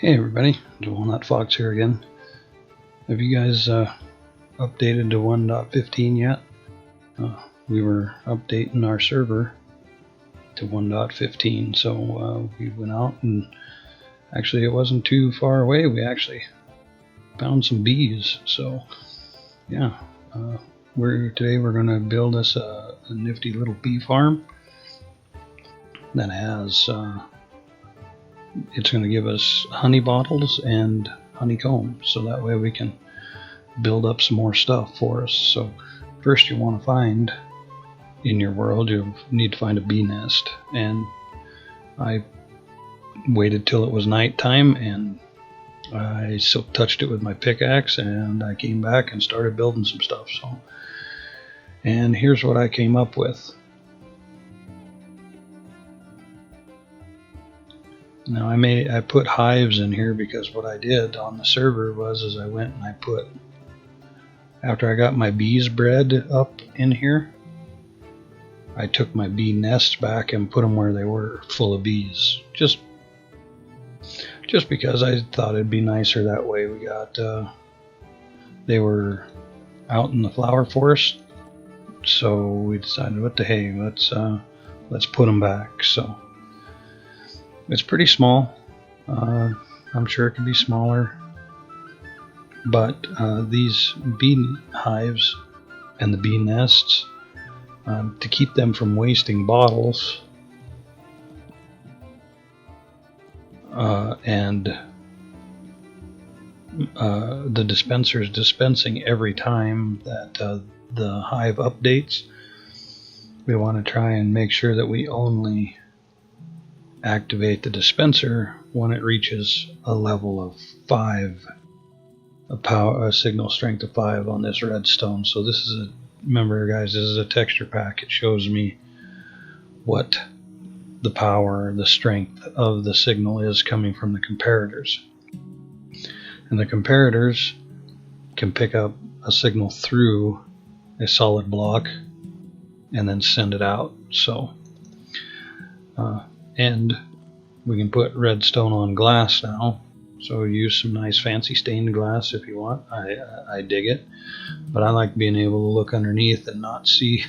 Hey everybody, Walnut Fox here again. Have you guys updated to 1.15 yet? We were updating our server to 1.15, so we went out and actually it wasn't too far away. We actually found some bees. So yeah, today we're going to build us a nifty little bee farm that has it's going to give us honey bottles and honeycomb, so that way we can build up some more stuff for us. So first you want to find, in your world, you need to find a bee nest, and I waited till it was nighttime and I silk touched it with my pickaxe, and I came back and started building some stuff. So, and here's what I came up with. Now I put hives in here because what I did on the server was I went and I put, after I got my bees bred up in here, I took my bee nests back and put them where they were, full of bees. Just because I thought it'd be nicer that way. We got they were out in the flower forest, so we decided, what the hey, let's put them back. So it's pretty small. I'm sure it could be smaller, but these bee hives and the bee nests, to keep them from wasting bottles and the dispenser's dispensing every time that the hive updates, we want to try and make sure that we only activate the dispenser when it reaches a level of 5, a signal strength of 5 on this redstone. So this is remember guys, this is a texture pack. It shows me what the power, the strength of the signal is coming from the comparators. And the comparators can pick up a signal through a solid block and then send it out. So and we can put redstone on glass now, so use some nice fancy stained glass if you want. I dig it, but I like being able to look underneath and not see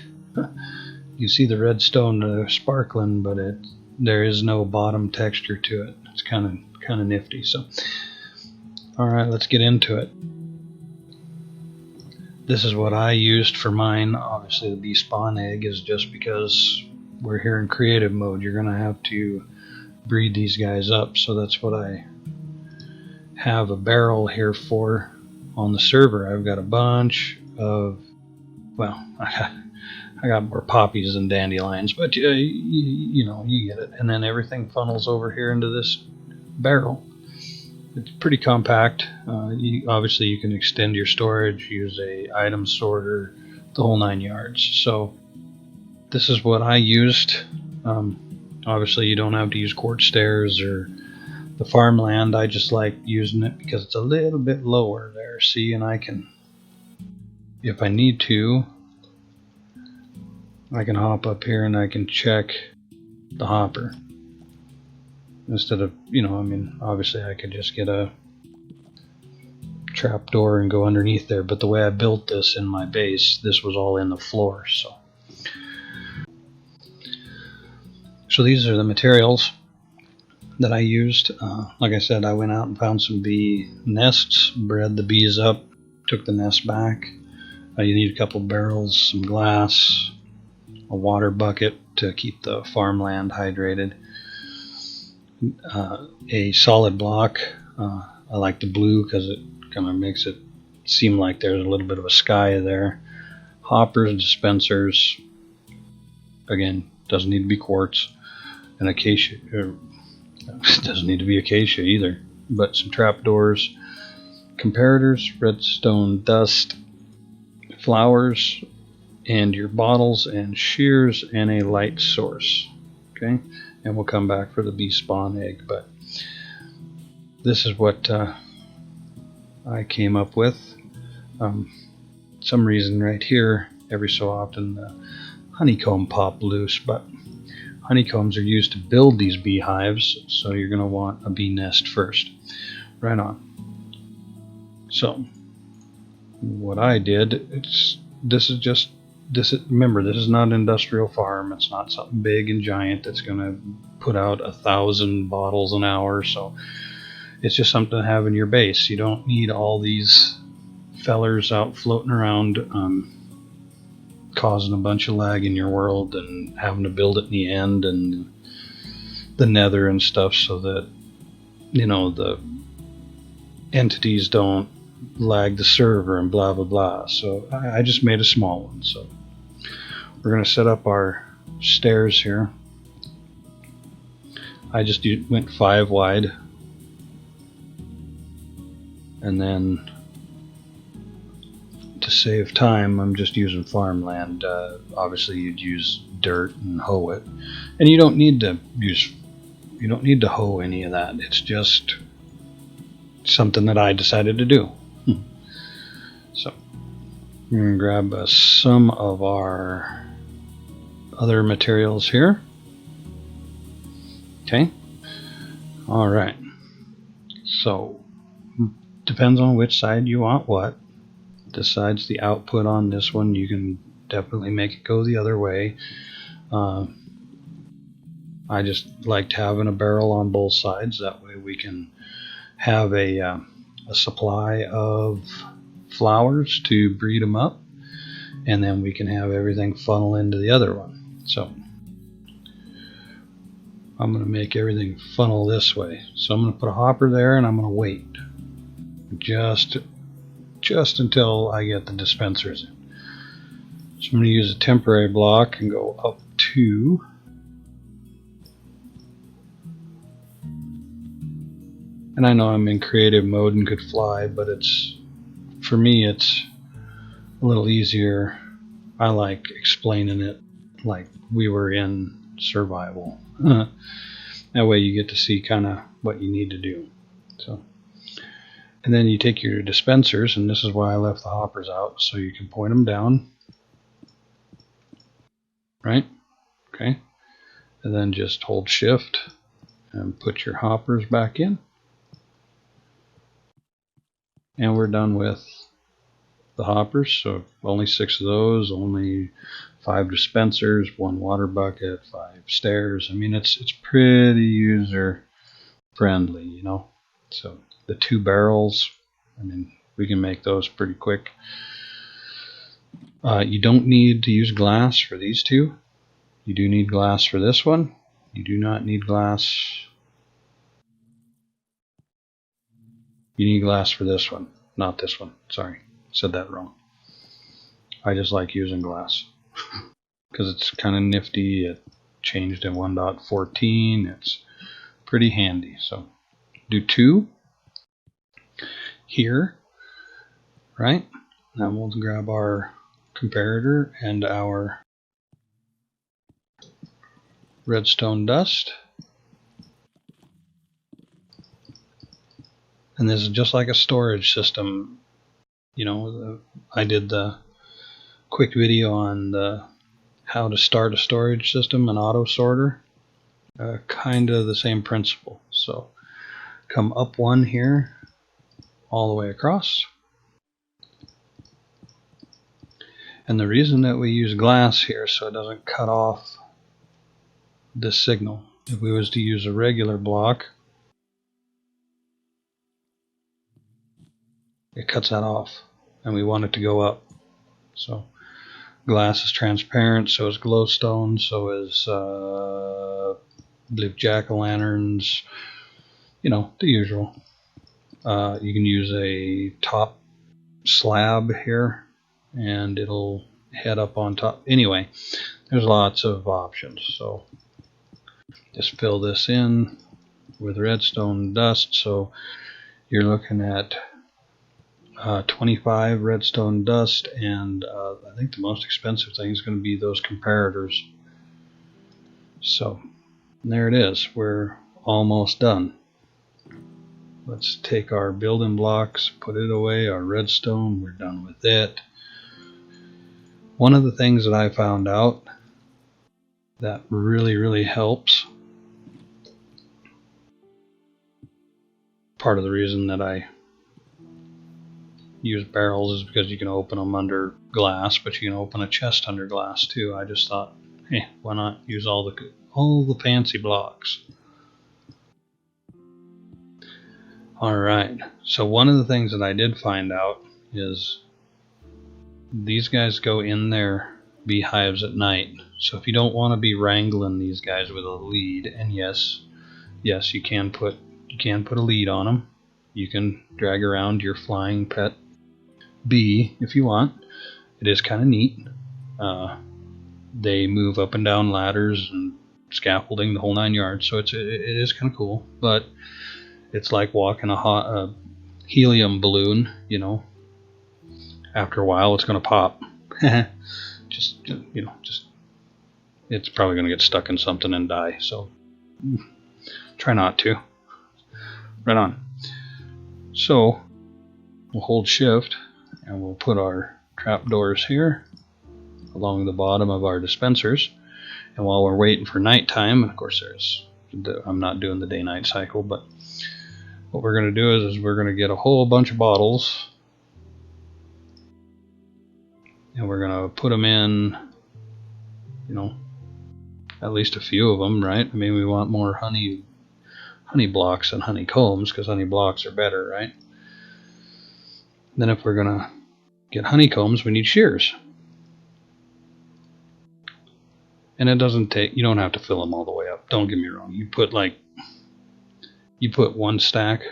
you see the redstone sparkling, but there is no bottom texture to it. It's kind of nifty. So alright, let's get into it. This is what I used for mine. Obviously the bee spawn egg is just because we're here in creative mode. You're going to have to breed these guys up, so that's what I have a barrel here for on the server. I've got a bunch of, well, I got more poppies than dandelions, but you know, you get it. And then everything funnels over here into this barrel. It's pretty compact. Obviously you can extend your storage, use a item sorter, the whole 9 yards. So this is what I used. Obviously you don't have to use quartz stairs or the farmland. I just like using it because it's a little bit lower there, see, and I can, if I need to, I can hop up here and I can check the hopper instead of, you know, I mean, obviously I could just get a trapdoor and go underneath there, but the way I built this in my base, this was all in the floor. So these are the materials that I used. Like I said, I went out and found some bee nests, bred the bees up, took the nest back. You need a couple barrels, some glass, a water bucket to keep the farmland hydrated, a solid block. I like the blue because it kind of makes it seem like there's a little bit of a sky there. Hoppers, dispensers, again, doesn't need to be quartz. An acacia, doesn't need to be acacia either, but some trapdoors, comparators, redstone dust, flowers, and your bottles and shears, and a light source. Okay, and we'll come back for the bee spawn egg, but this is what I came up with. Some reason right here, every so often the honeycomb pop loose, but honeycombs are used to build these beehives, so you're going to want a bee nest first. Right on. So what I did, remember, this is not an industrial farm. It's not something big and giant that's going to put out 1,000 bottles an hour. So it's just something to have in your base. You don't need all these fellers out floating around causing a bunch of lag in your world and having to build it in the end and the nether and stuff, so that, you know, the entities don't lag the server and blah blah blah. So I just made a small one. So we're going to set up our stairs here. I just went 5 wide, and then to save time, I'm just using farmland. Obviously, you'd use dirt and hoe it, and you don't need to hoe any of that. It's just something that I decided to do. So we're going to grab some of our other materials here. Okay. All right. So depends on which side you want what. This side's the output on this one. You can definitely make it go the other way. I just liked having a barrel on both sides. That way we can have a supply of flowers to breed them up, and then we can have everything funnel into the other one. So I'm going to make everything funnel this way. So I'm going to put a hopper there, and I'm going to wait just until I get the dispensers in. So I'm going to use a temporary block and go up 2. And I know I'm in creative mode and could fly, but for me it's a little easier. I like explaining it like we were in survival. That way you get to see kind of what you need to do. So, and then you take your dispensers, and this is why I left the hoppers out, so you can point them down, right? Okay, and then just hold shift and put your hoppers back in, and we're done with the hoppers. So only 6 of those, only 5 dispensers, 1 water bucket, 5 stairs. I mean, it's pretty user friendly, you know. So the 2 barrels, I mean, we can make those pretty quick. You don't need to use glass for these 2. You do need glass for this one. You do not need glass. You need glass for this one, not this one. Sorry, said that wrong. I just like using glass because it's kind of nifty. It changed in 1.14. It's pretty handy. So do 2 here, right? Now we'll grab our comparator and our redstone dust. And this is just like a storage system. You know, I did the quick video on how to start a storage system, an auto sorter. Kind of the same principle. So come up 1 here, all the way across. And the reason that we use glass here, so it doesn't cut off this signal. If we was to use a regular block, it cuts that off, and we want it to go up. So glass is transparent, so is glowstone, so is I believe jack-o'-lanterns, you know, the usual. You can use a top slab here, and it'll head up on top. Anyway, there's lots of options. So just fill this in with redstone dust. So you're looking at 25 redstone dust, and I think the most expensive thing is going to be those comparators. So there it is. We're almost done. Let's take our building blocks, put it away, our redstone, we're done with it. One of the things that I found out That really helps. Part of the reason that I use barrels is because you can open them under glass, but you can open a chest under glass too. I just thought, hey, why not use all the fancy blocks? All right. So one of the things that I did find out is these guys go in their beehives at night. So if you don't want to be wrangling these guys with a lead, and yes, you can put a lead on them. You can drag around your flying pet bee if you want. It is kind of neat. They move up and down ladders and scaffolding, the whole 9 yards. So it is kind of cool, but it's like walking a helium balloon. You know, after a while, it's going to pop. just it's probably going to get stuck in something and die. So try not to. Right on. So we'll hold shift and we'll put our trapdoors here along the bottom of our dispensers. And while we're waiting for nighttime, of course I'm not doing the day-night cycle, but what we're going to do is we're going to get a whole bunch of bottles and we're going to put them in, at least a few of them, right? I mean, we want more honey blocks than honeycombs because honey blocks are better, right? Then if we're going to get honeycombs, we need shears. And it doesn't take, you don't have to fill them all the way up. Don't get me wrong. You put one stack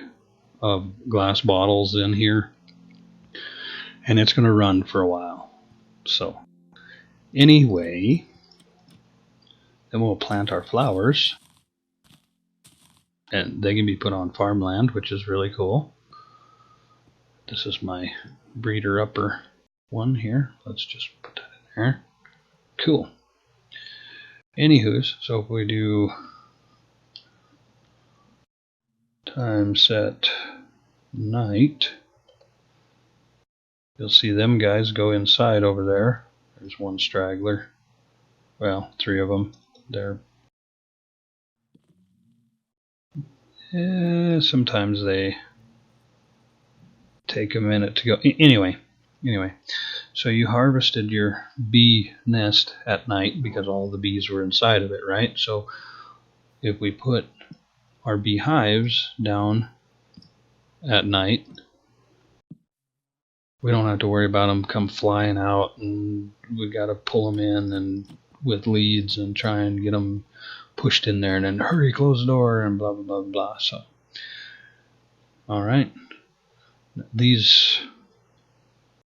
of glass bottles in here and it's going to run for a while. So anyway, then we'll plant our flowers and they can be put on farmland, which is really cool. This is my breeder upper one here. Let's just put that in there. Cool. Anywho's, so if we do time set night, you'll see them guys go inside over there. There's one straggler. Well, 3 of them. They're sometimes they take a minute to go. Anyway, so you harvested your bee nest at night because all the bees were inside of it, right? So if we put our beehives down at night, we don't have to worry about them come flying out, and we got to pull them in and with leads and try and get them pushed in there and then hurry, close the door and blah, blah, blah, blah. So, all right. These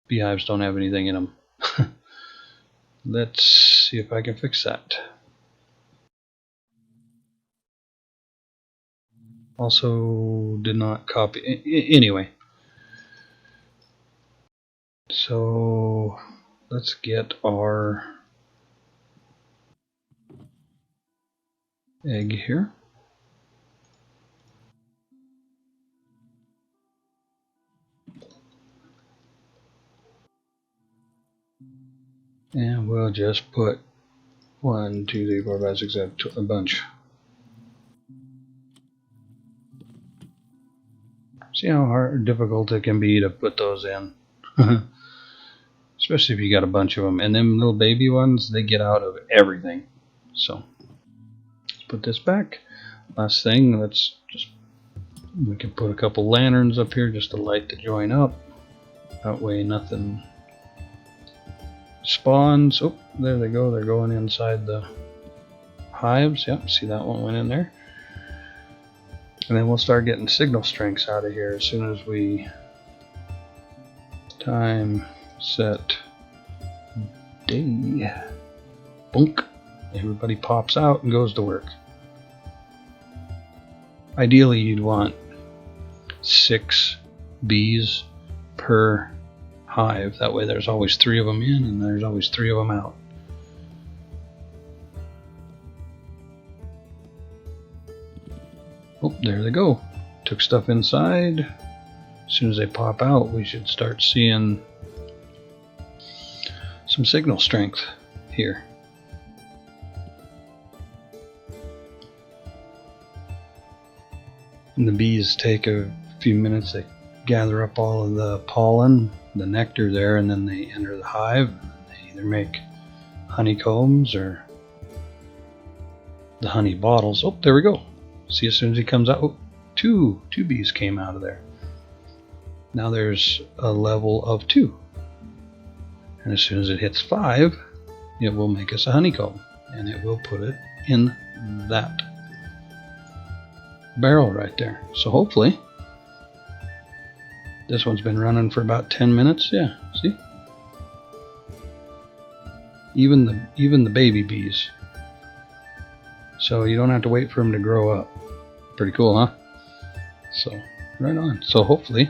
beehives don't have anything in them. Let's see if I can fix that. Also did not copy. Anyway. So let's get our egg here. And we'll just put 1, 2, 3, 4, 5, 6, 7, a bunch. See how hard, difficult it can be to put those in. Especially if you got a bunch of them. And them little baby ones, they get out of everything. So let's put this back. Last thing, we can put a couple lanterns up here just to light the joint up. That way nothing spawns. Oh, there they go. They're going inside the hives. Yep, see that one went in there. And then we'll start getting signal strengths out of here as soon as we time set day. Boink. Everybody pops out and goes to work. Ideally, you'd want 6 bees per hive. That way there's always 3 of them in and there's always 3 of them out. Oh, there they go. Took stuff inside. As soon as they pop out, we should start seeing some signal strength here. And the bees take a few minutes to gather up all of the pollen, the nectar there, and then they enter the hive. They either make honeycombs or the honey bottles. Oh, there we go. See, as soon as he comes out, oh, two bees came out of there. Now there's a level of 2. And as soon as it hits 5, it will make us a honeycomb. And it will put it in that barrel right there. So hopefully, this one's been running for about 10 minutes. Yeah, see? Even the baby bees. So you don't have to wait for them to grow up. Pretty cool, huh? So, right on. So hopefully,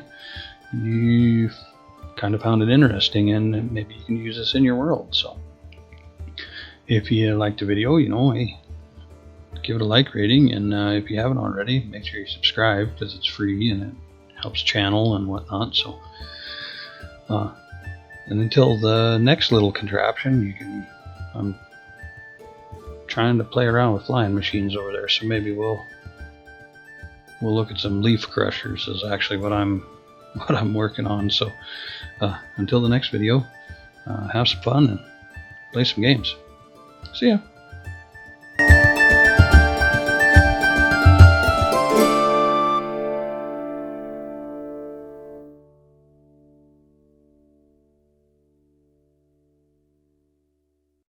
you kind of found it interesting, and maybe you can use this in your world. So if you liked the video, hey, give it a like rating, and if you haven't already, make sure you subscribe, because it's free and it helps channel and whatnot. So and until the next little contraption, I'm trying to play around with flying machines over there, so maybe we'll look at some leaf crushers is actually what I'm working on. So until the next video, have some fun and play some games. See ya.